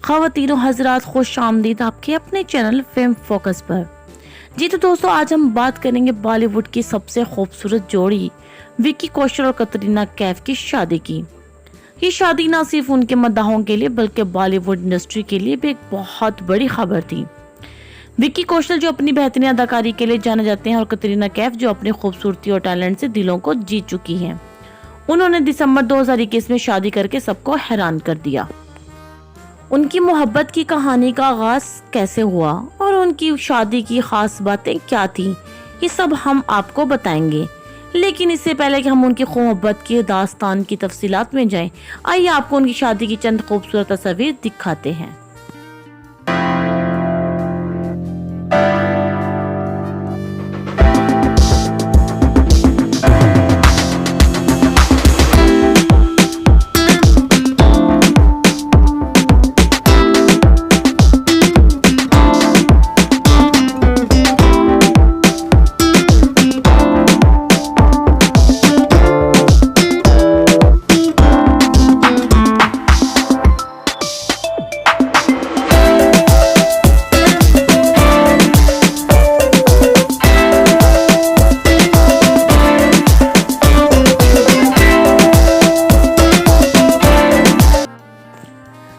ख़वातीनो हज़रात, खुश आमदीद आपके अपने चैनल फिल्म फोकस पर। जी तो दोस्तों, आज हम बात करेंगे बॉलीवुड की सबसे खूबसूरत जोड़ी विक्की कौशल और कतरीना कैफ की शादी की। ये शादी ना सिर्फ उनके मद्दाहों के लिए बल्कि बॉलीवुड इंडस्ट्री के लिए भी एक बहुत बड़ी खबर थी। विक्की कौशल जो अपनी बेहतरीन अदाकारी के लिए जाने जाते हैं और कतरीना कैफ जो अपनी खूबसूरती और टैलेंट से दिलों को जीत चुकी हैं। उन्होंने दिसंबर 2021 में शादी करके सबको हैरान कर दिया। उनकी मोहब्बत की कहानी का आगाज कैसे हुआ और उनकी शादी की खास बातें क्या थी, ये सब हम आपको बताएंगे। लेकिन इससे पहले कि हम उनकी मोहब्बत की दास्तान की तफसीलात में जाएं, आइए आपको उनकी शादी की चंद खूबसूरत तस्वीर दिखाते हैं।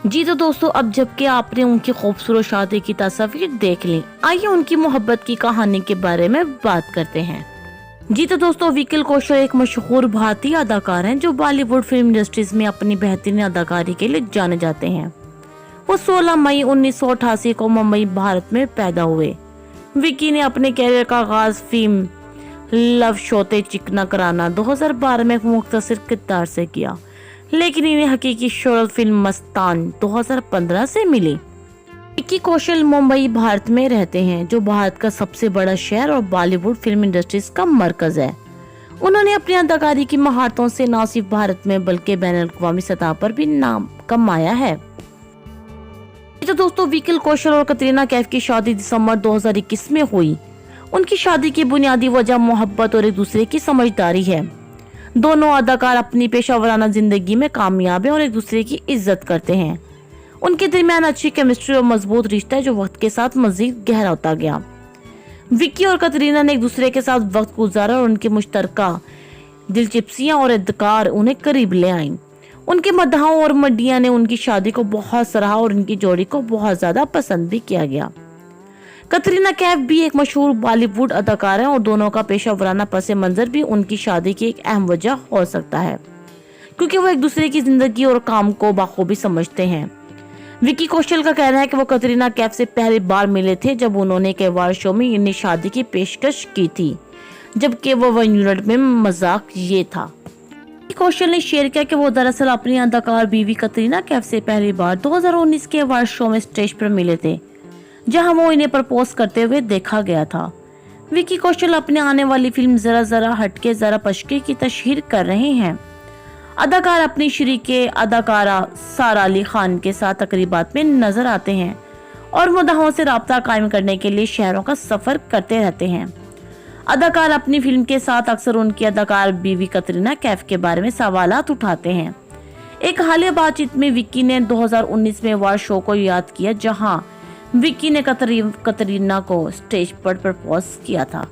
जी तो दोस्तों, अब जबकि आपने उनकी खूबसूरत शादी की तस्वीर देख ली, आइए उनकी मोहब्बत की कहानी के बारे में बात करते हैं। जी तो दोस्तों, विक्की कौशल एक मशहूर भारतीय अदाकार हैं जो बॉलीवुड फिल्म इंडस्ट्रीज में अपनी बेहतरीन अदाकारी के लिए जाने जाते हैं। वो 16 मई 1988 को मुंबई, भारत में पैदा हुए। विक्की ने अपने कैरियर का आगाज फिल्म लव शोते चिकना कराना 2012 में एक मुख्तसर किरदार से किया, लेकिन इन्हें हकीकी शोहरत फिल्म मस्तान 2015 से मिली। विक्की कौशल मुंबई, भारत में रहते हैं, जो भारत का सबसे बड़ा शहर और बॉलीवुड फिल्म इंडस्ट्रीज का मरकज है। उन्होंने अपनी अदाकारी की महारतों से न सिर्फ भारत में बल्कि बैनुल-अक़वामी सतह पर भी नाम कमाया है। तो दोस्तों, विक्की कौशल और कतरीना कैफ की शादी दिसंबर 2021 में हुई। उनकी शादी की बुनियादी वजह मोहब्बत और एक दूसरे की समझदारी है। दोनों अदाकार अपनी पेशेवराना जिंदगी में कामयाब हैं और एक दूसरे की इज्जत करते हैं। उनके दरमियान अच्छी केमिस्ट्री और मजबूत रिश्ता है जो वक्त के साथ मजीद गहरा होता गया। विक्की और कतरीना ने एक दूसरे के साथ वक्त गुजारा और उनके मुश्तरका दिलचस्पियां और एतकार उन्हें करीब ले आईं। उनके मद्दाहों और मीडिया ने उनकी शादी को बहुत सराहा और उनकी जोड़ी को बहुत ज्यादा पसंद भी किया गया। कतरीना कैफ भी एक मशहूर बॉलीवुड अदाकार है और दोनों का पेशा-वराना पस मंजर भी उनकी शादी की एक अहम वजह हो सकता है, क्योंकि वो एक दूसरे की जिंदगी और काम को बखूबी समझते हैं। विक्की कौशल का कहना है कि वो कतरीना कैफ से पहली बार मिले थे जब उन्होंने एक अवार्ड शो में इन्हें शादी की पेशकश की थी, जबकि वो 1 यूनिट में मजाक ये था। विक्की कौशल ने शेयर किया कि वो दरअसल अपनी अदाकार बीवी कतरीना कैफ से पहली बार 2019 के अवार्ड शो में स्टेज पर मिले थे, जहां वो इन्हें प्रपोज करते हुए देखा गया था। विक्की कौशल अपने आने वाली फिल्म जरा जरा हटके जरा पशके की तशहीर कर रहे हैं। अदाकार अपनी शरीके अदाकारा सारा अली खान के साथ तकरीबात में नजर आते हैं और मुद्दाहों से राब्ता कायम करने के लिए शहरों का सफर करते रहते हैं। अदाकार अपनी फिल्म के साथ अक्सर उनकी अदाकार बीवी कतरीना कैफ के बारे में सवालात उठाते हैं। एक हालिया बातचीत में विक्की ने 2019 में अवार्ड शो को याद किया, जहां विक्की ने कतरीना को स्टेज पर प्रपोज किया था।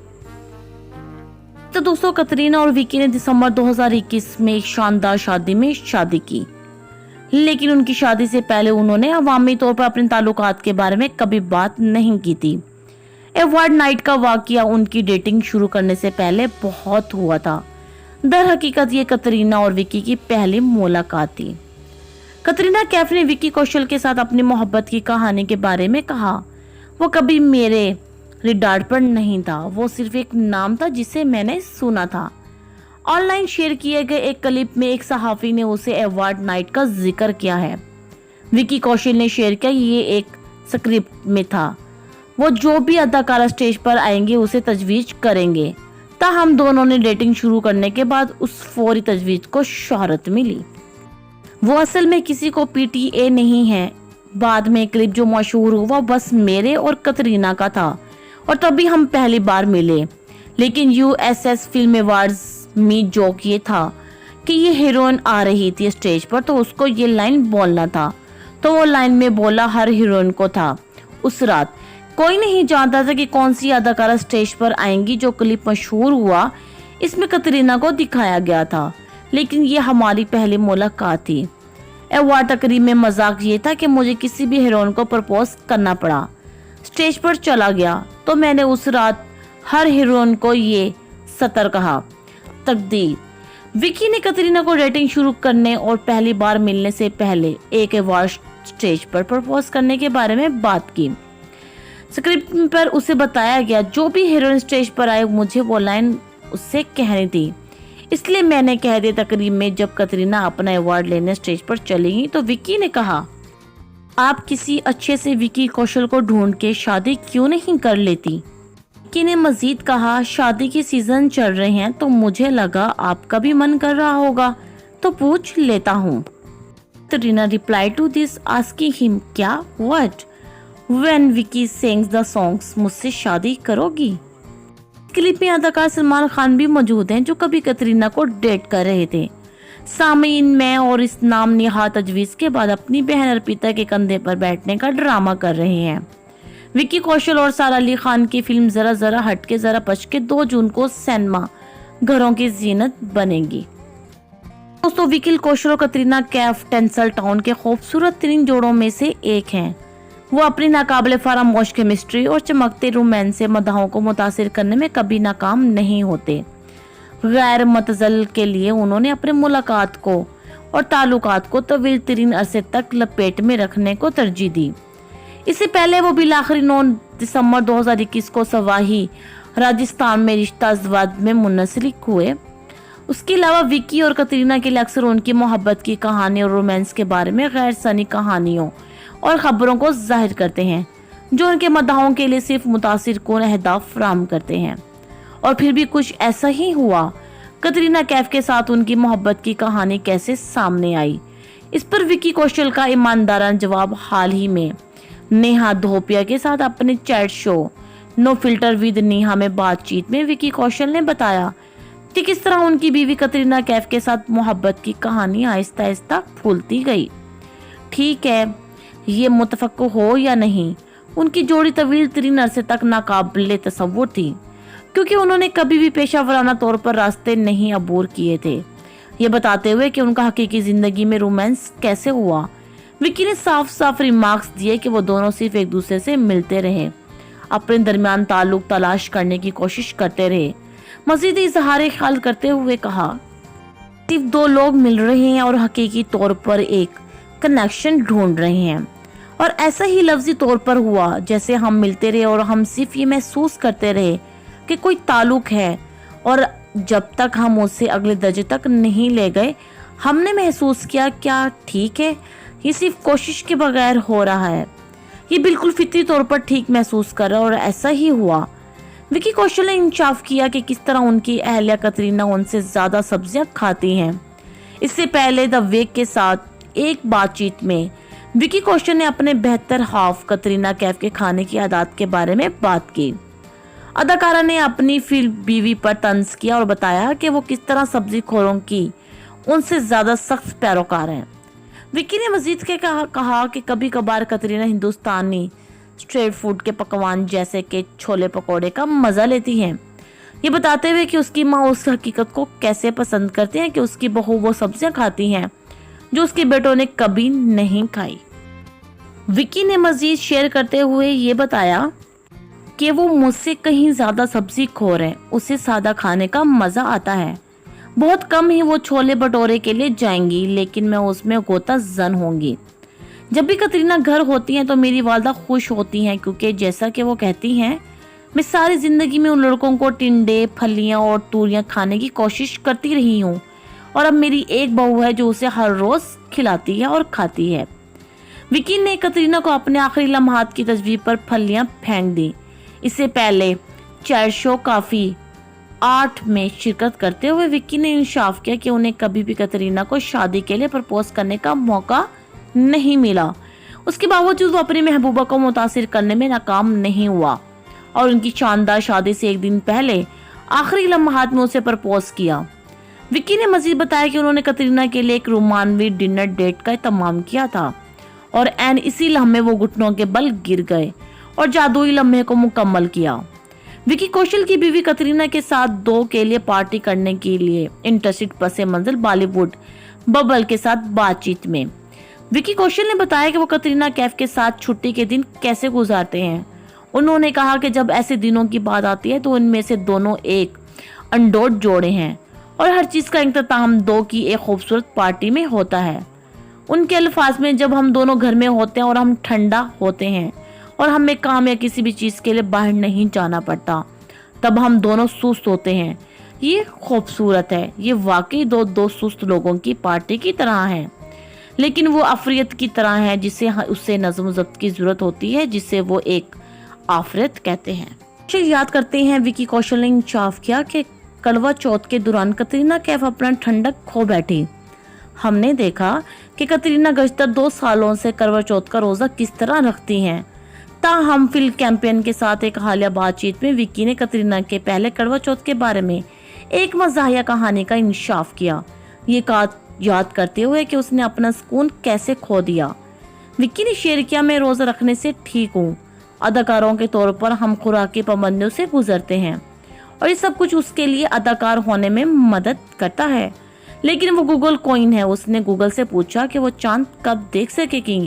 तो दोस्तों, कतरीना और विक्की ने दिसंबर 2021 में एक शानदार शादी में शादी की, लेकिन उनकी शादी से पहले उन्होंने अवामी तौर पर अपने ताल्लुकात के बारे में कभी बात नहीं की थी। अवार्ड नाइट का वाकया उनकी डेटिंग शुरू करने से पहले बहुत हुआ था। दर हकीकत ये कतरीना और विक्की की पहली मुलाकात थी। कतरीना कैफ ने विक्की कौशल के साथ अपनी मोहब्बत की कहानी के बारे में कहा, वो कभी मेरे रिडार पर नहीं था, वो सिर्फ एक नाम था जिसे मैंने सुना था। ऑनलाइन शेयर किए गए एक क्लिप में एक सहाफी ने उसे अवार्ड नाइट का जिक्र किया है। विक्की कौशल ने शेयर किया, ये एक स्क्रिप्ट में था, वो जो भी अदाकारा स्टेज पर आएंगे उसे तजवीज करेंगे। ताहम दोनों ने डेटिंग शुरू करने के बाद उस फौरी तजवीज को शोहरत मिली। वो असल में किसी को पीटीए नहीं है। बाद में क्लिप जो मशहूर हुआ बस मेरे और कतरीना का था और तभी हम पहली बार मिले। लेकिन यूएसएस फिल्म अवार्ड्स में जोक ये था कि ये हीरोइन आ रही थी स्टेज पर तो उसको ये लाइन बोलना था, तो वो लाइन में बोला हर हीरोइन को था। उस रात कोई नहीं जानता था कि कौन सी अदाकारा स्टेज पर आएंगी। जो क्लिप मशहूर हुआ इसमें कतरीना को दिखाया गया था, लेकिन ये हमारी पहली मुलाकात थी। अवार्ड तकरीब में मजाक ये था कि मुझे किसी भी हीरोइन को प्रपोज करना पड़ा। स्टेज पर चला गया तो मैंने उस रात हर हीरोइन को ये सतर कहा। तकदीर। विकी ने कतरीना को डेटिंग शुरू करने और पहली बार मिलने से पहले एक अवार्ड स्टेज पर प्रपोज करने के बारे में बात की। स्क्रिप्ट पर उसे बताया गया जो भी हीरोइन स्टेज पर आए मुझे वो लाइन उससे कहनी थी, इसलिए मैंने कह दिया। तकरीब में जब कतरीना अपना अवार्ड लेने स्टेज पर चलेगी तो विकी ने कहा, आप किसी अच्छे से विकी कौशल को ढूंढ के शादी क्यों नहीं कर लेती। विकी ने मजीद कहा, शादी के सीजन चल रहे हैं तो मुझे लगा आपका भी मन कर रहा होगा तो पूछ लेता हूँ। Katrina reply to this asking him, क्या what when Vicky sings the songs, मुझसे शादी करोगी। क्लिप में अदाकार सलमान खान भी मौजूद हैं जो कभी कतरीना को डेट कर रहे थे। सामीन मैं और इस नाम नेहा तजवीज के बाद अपनी बहन अर्पिता के कंधे पर बैठने का ड्रामा कर रहे हैं। विकी कौशल और सारा अली खान की फिल्म जरा जरा हटके जरा पचके 2 जून को सिनेमा घरों की जीनत बनेगी। दोस्तों, विकी कौशल और कतरीना कैफ टिंसलटाउन के खूबसूरत 3 जोड़ों में से एक हैं। वो अपनी नाकाबिले फरामोश केमिस्ट्री और चमकते रोमांस से मदाहों को मुतासिर करने में कभी नाकाम नहीं होते। गैर मतजल के लिए उन्होंने अपने मुलाकात को और ताल्लुकात को तवील तरीन अरसे तक लपेट में रखने को तरजीह दी। इससे पहले वो बिल आखिरी 9 दिसंबर 2021 को सवाही राजस्थान में रिश्ता अज़वाज में मुंसलिक हुए। उसके अलावा विकी और कतरीना के लिए अक्सर उनकी मोहब्बत की कहानी और रोमांस के बारे में गैर सनी कहानियों और खबरों को जाहिर करते हैं जो उनके मदाहों के लिए सिर्फ मुतासिर कौन अहदाफ फराहम करते हैं। और फिर भी कुछ ऐसा ही हुआ। कतरीना कैफ के साथ उनकी मोहब्बत की कहानी कैसे सामने आई, इस पर विकी कौशल का ईमानदाराना जवाब हाल ही में नेहा धोपिया के साथ अपने chat show no filter with Neha में बातचीत में विकी कौशल ने बताया कि किस तरह उनकी बीवी कतरीना कैफ के साथ मोहब्बत की कहानी आहिस्ता आहिस्ता फूलती गई। ठीक है, ये मुतफक्क हो या नहीं, उनकी जोड़ी तवील तरीन अरसे तक नाकाबिले तसव्वुर थी, क्योंकि उन्होंने कभी भी पेशा वराना तौर पर रास्ते नहीं अबूर किए थे। ये बताते हुए कि उनका हकीकी जिंदगी में रोमांस कैसे हुआ, विकी ने साफ साफ रिमार्क्स दिए कि वो दोनों सिर्फ एक दूसरे से मिलते रहे, अपने दरमियान ताल्लुक तलाश करने की कोशिश करते रहे। मजीद इजहार ख्याल करते हुए कहा, सिर्फ 2 लोग मिल रहे हैं और हकीकी तौर पर एक कनेक्शन ढूंढ रहे हैं, और ऐसा ही लफ्जी तौर पर हुआ जैसे हम मिलते रहे और हम सिर्फ ये महसूस करते रहे कि कोई ताल्लुक है, और जब तक हम उससे अगले दर्जे तक नहीं ले गए हमने महसूस किया क्या ठीक है, ये सिर्फ कोशिश के बगैर हो रहा है, ये बिल्कुल फितरी तौर पर ठीक महसूस कर रहा है, और ऐसा ही हुआ। विकी कौशल ने इंसाफ किया कि किस तरह उनकी अहलिया कतरीना उनसे ज्यादा सब्जियां खाती हैं। इससे पहले द वेक के साथ एक बातचीत में विकी कौशल ने अपने बेहतर हाफ कतरीना कैफ के खाने की आदत के बारे में बात की। अदाकारा ने अपनी फिल्म बीवी पर तंज किया और बताया कि वो किस तरह सब्जी खोरों की उनसे ज्यादा सख्त पैरोकार हैं। विकी ने मजीद के कहा कि कभी कभार कतरीना हिंदुस्तानी स्ट्रीट फूड के पकवान जैसे कि छोले पकौड़े का मजा लेती हैं, ये बताते हुए कि उसकी माँ उस हकीकत को कैसे पसंद करती हैं कि उसकी बहू वो सब्जियां खाती हैं जो उसके बेटों ने कभी नहीं खाई। विकी ने मजीद शेयर करते हुए ये बताया कि वो मुझसे कहीं ज्यादा सब्जी खोर है, उसे सादा खाने का मजा आता है। बहुत कम ही वो छोले भटूरे के लिए जाएंगी, लेकिन मैं उसमें गोता जन होंगी। जब भी कतरीना घर होती हैं तो मेरी वालदा खुश होती हैं, क्योंकि जैसा कि वो कहती हैं मैं सारी जिंदगी में उन लड़कों को टिंडे फलियां और तूरियां खाने की कोशिश करती रही हूँ, और अब मेरी एक बहू है जो उसे हर रोज खिलाती है और खाती है। विकी ने कतरीना को अपने आखिरी लम्हात की तजवीज पर फलियां फेंक दी। इससे पहले चैट शो काफी 8 में शिरकत करते हुए विकी ने इंसाफ किया कि उन्हें कभी भी कतरीना को शादी के लिए प्रपोज करने का मौका नहीं मिला। उसके बावजूद वो अपनी महबूबा को मुतासिर करने में नाकाम नहीं हुआ और उनकी शानदार शादी से एक दिन पहले आखिरी लम्हात में उसे प्रपोज किया। विकी ने मजीद बताया कि उन्होंने कतरीना के लिए एक रोमानवी डिनर डेट का इत्माम किया था और एन इसी लम्हे वो घुटनों के बल गिर गए और जादुई लम्हे को मुकम्मल किया। विकी कौशल की बीवी कतरीना के साथ 2 के लिए पार्टी करने के लिए इंटरसिटी पसे मंजिल बॉलीवुड बबल के साथ बातचीत में विकी कौशल ने बताया कि वो कतरीना कैफ के साथ छुट्टी के दिन कैसे गुजारते हैं। उन्होंने कहा कि जब ऐसे दिनों की बात आती है तो उनमें से दोनों एक अनडोट जोड़े हैं और हर चीज का इंतजाम 2 की एक खूबसूरत पार्टी में होता है। उनके अल्फाज में, जब हम दोनों घर में होते हैं और हम ठंडा होते हैं और हमें काम या किसी भी चीज के लिए बाहर नहीं जाना पड़ता, तब हम दोनों सुस्त होते हैं। ये खूबसूरत है। ये वाकई दो सुस्त लोगों की पार्टी की तरह है, लेकिन वो अफरियत की तरह है जिसे उससे नज़्म ज़ब्त की जरूरत होती है, जिसे वो एक आफरियत कहते हैं। याद करते हैं विकी कौशल ने इंकशाफ किया कि कड़वा चौथ के दौरान कतरीना कैफ अपना ठंडक खो बैठी। हमने देखा कि कतरीना गुज़श्ता 2 सालों से करवा चौथ का रोजा किस तरह रखती हैं। ताहम फिल्म कैंपेन के साथ एक हालिया बातचीत में विकी ने कतरीना के पहले करवा चौथ के बारे में एक मज़ाहिया कहानी का इंकशाफ किया, ये याद करते हुए कि उसने अपना सुकून कैसे खो दिया। विक्की ने शेयर किया, मैं रोजा रखने से ठीक हूँ। अदाकारों के तौर पर हम खुराकी पाबंदियों से गुजरते हैं और ये सब कुछ उसके लिए अदाकार होने में मदद करता है, लेकिन वो गूगल कॉइन है। उसने गूगल से पूछा कि वो चांद कब देख सकेगी।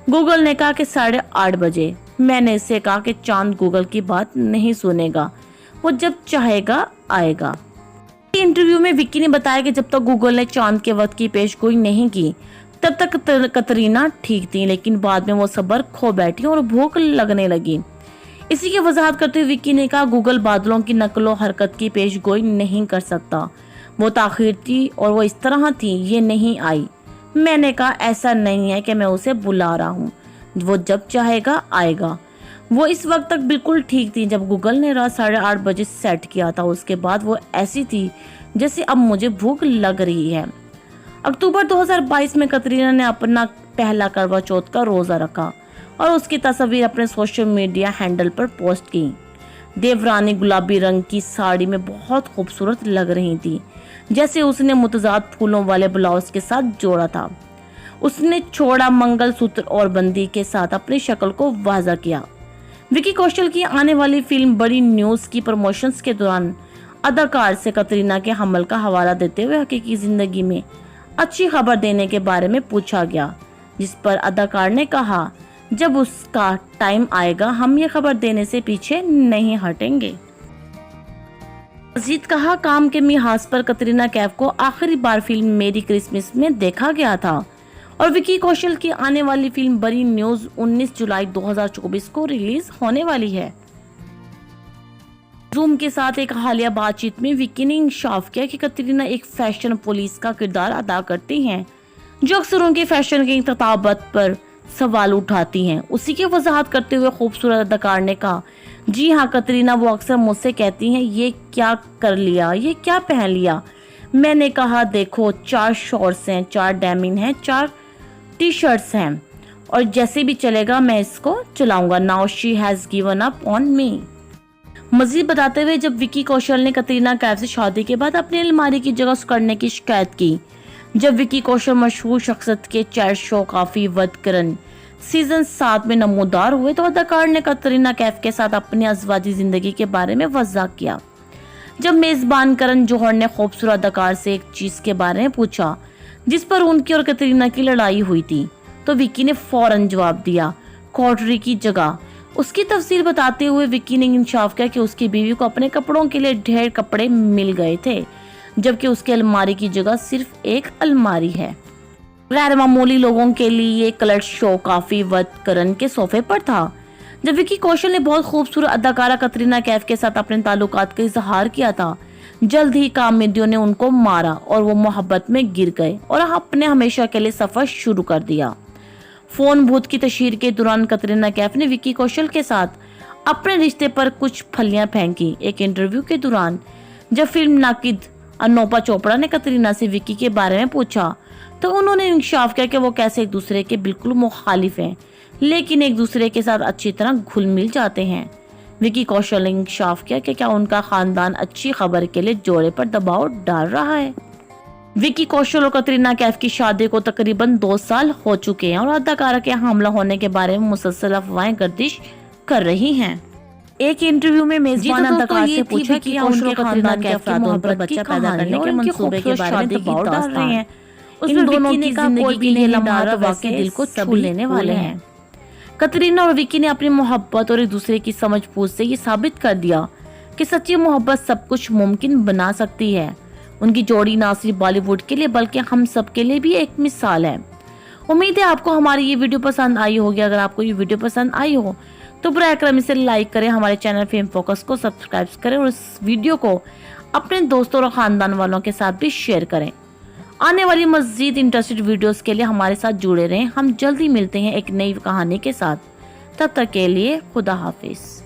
गूगल ने कहा कि 8:30 बजे। मैंने इससे कहा कि चांद गूगल की बात नहीं सुनेगा, वो जब चाहेगा आएगा। इंटरव्यू में विक्की ने बताया कि जब तक गूगल ने चांद के वक्त की पेशगोई नहीं की तब तक कतरीना ठीक थी, लेकिन बाद में वो सब्र खो बैठी और भूख लगने लगी। इसी की वजाहत करते हुए विक्की ने कहा, गूगल बादलों की नकलो हरकत की पेशगोई नहीं कर सकता। वो ताखीर थी और वो इस तरह थी, ये नहीं आई। मैंने कहा ऐसा नहीं है कि मैं उसे बुला रहा हूँ, वो जब चाहेगा आएगा। वो इस वक्त तक बिल्कुल ठीक थी जब गूगल ने रात 8:30 बजे सेट किया था। उसके बाद वो ऐसी थी जैसे अब मुझे भूख लग रही है। अक्टूबर 2022 में कतरीना ने अपना पहला करवा चौथ का रोजा रखा और उसकी तस्वीर अपने सोशल मीडिया हैंडल पर पोस्ट की। देवरानी गुलाबी रंग की साड़ी में बहुत खूबसूरत लग रही थी, जैसे उसने मुतजाद फूलों वाले ब्लाउज के साथ जोड़ा था। उसने छोड़ा मंगलसूत्र और बंदी के साथ अपनी शक्ल को वाज़ा किया। विकी कौशल की आने वाली फिल्म बड़ी न्यूज़ की प्रमोशंस के दौरान अदाकार से कतरीना के हमल का हवाला देते हुए हकीकी जिंदगी में अच्छी खबर देने के बारे में पूछा गया, जिस पर अदाकार ने कहा, जब उसका टाइम आएगा हम ये खबर देने से पीछे नहीं हटेंगे। मजीद कहा, काम के मिहाज पर कतरीना कैफ को आखिरी बार फिल्म मेरी क्रिसमस में देखा गया था और विकी कौशल की आने वाली फिल्म बड़ी न्यूज़ 19 जुलाई 2024 को रिलीज होने वाली है। जूम के साथ एक हालिया बातचीत में विकी ने इंकशाफ किया कि कतरीना एक फैशन पुलिस का किरदार अदा करती हैं, जो अक्सर उनके फैशन की तताबत पर सवाल उठाती हैं। उसी की वजाहत करते हुए खूबसूरत अदाकार ने कहा, जी हाँ कतरीना, वो अक्सर मुझसे कहती हैं, ये क्या कर लिया, ये क्या पहन लिया। मैंने कहा, देखो 4 शॉर्ट्स हैं, 4 डेनिम हैं, 4 टी-शर्ट्स हैं और जैसे भी चलेगा मैं इसको चलाऊंगा। Now she has given up on me. Majeed बताते हुए, जब विकी कौशल ने कतरीना कैफ से शादी के बाद अपनी अलमारी की जगह करने की शिकायत की, जब विकी कौशल मशहूर शख्सियत के चैट शो काफी वद करन सीजन 7 में नमूदार हुए, तो अदाकार ने कतरीना कैफ के साथ अपनी अज़वाजी जिंदगी के बारे में वज़ाह किया। जब मेजबान करण जौहर ने खूबसूरत अदाकार से एक चीज के बारे में पूछा जिस पर उनकी और कतरीना की लड़ाई हुई थी, तो विकी ने फौरन जवाब दिया, कॉटरी की जगह। उसकी तफसील बताते हुए विकी ने इंकशाफ किया कि उसकी बीवी को अपने कपड़ों के लिए ढेर कपड़े मिल गए थे, जबकि उसके अलमारी की जगह सिर्फ एक अलमारी है। गैर मामूली लोगों के लिए ये कलर शो काफी वद करन के सोफे पर था। जब विकी कौशल ने बहुत खूबसूरत अदाकारा कतरीना कैफ के साथ अपने ताल्लुकात का इजहार किया था, जल्द ही कामयाबियों ने उनको मारा और वो मोहब्बत में गिर गए और अपने हमेशा के लिए सफर शुरू कर दिया। फोन बूथ की तशहीर के दौरान कतरीना कैफ ने विकी कौशल के साथ अपने रिश्ते पर कुछ फलियां फेंकी। एक इंटरव्यू के दौरान जब फिल्म नाकिद अनोपा चोपड़ा ने कतरीना से विकी के बारे में पूछा, तो उन्होंने इंकशाफ किया कि वो कैसे एक दूसरे के बिल्कुल मुखालिफ हैं, लेकिन एक दूसरे के साथ अच्छी तरह घुल मिल जाते हैं। विकी कौशल ने इंकशाफ किया कि क्या उनका खानदान अच्छी खबर के लिए जोड़े पर दबाव डाल रहा है। विकी कौशल और कतरीना कैफ की शादी को तकरीबन 2 साल हो चुके हैं और अदाकारा के हमला होने के बारे में मुसलसल अफवाहें गर्दिश कर रही हैं। एक इंटरव्यू में मेजबान अदाकार से पूछा कि उनके खानदान के अफराद उन पर बच्चा पैदा करने के मंसूबे के बारे में दबाव डाल रहे हैं। इन दोनों की जिंदगी के लिए लम्हात वाकई दिल को छू लेने वाले हैं। कतरीना और विकी ने अपनी मोहब्बत और एक दूसरे की समझ-बूझ से ये साबित कर दिया कि सच्ची मोहब्बत सब कुछ मुमकिन बना सकती है। उनकी जोड़ी ना सिर्फ बॉलीवुड के लिए बल्कि हम सब के लिए भी एक मिसाल है। उम्मीद है आपको हमारी ये वीडियो पसंद आई होगी। अगर आपको ये वीडियो पसंद आई हो तो बराए करम इसे लाइक करें, हमारे चैनल फेम फोकस को सब्सक्राइब करें और इस वीडियो को अपने दोस्तों और खानदान वालों के साथ भी शेयर करें। आने वाली मज़ीद इंटरेस्टेड वीडियोस के लिए हमारे साथ जुड़े रहें। हम जल्दी मिलते हैं एक नई कहानी के साथ। तब तक के लिए खुदा हाफिज।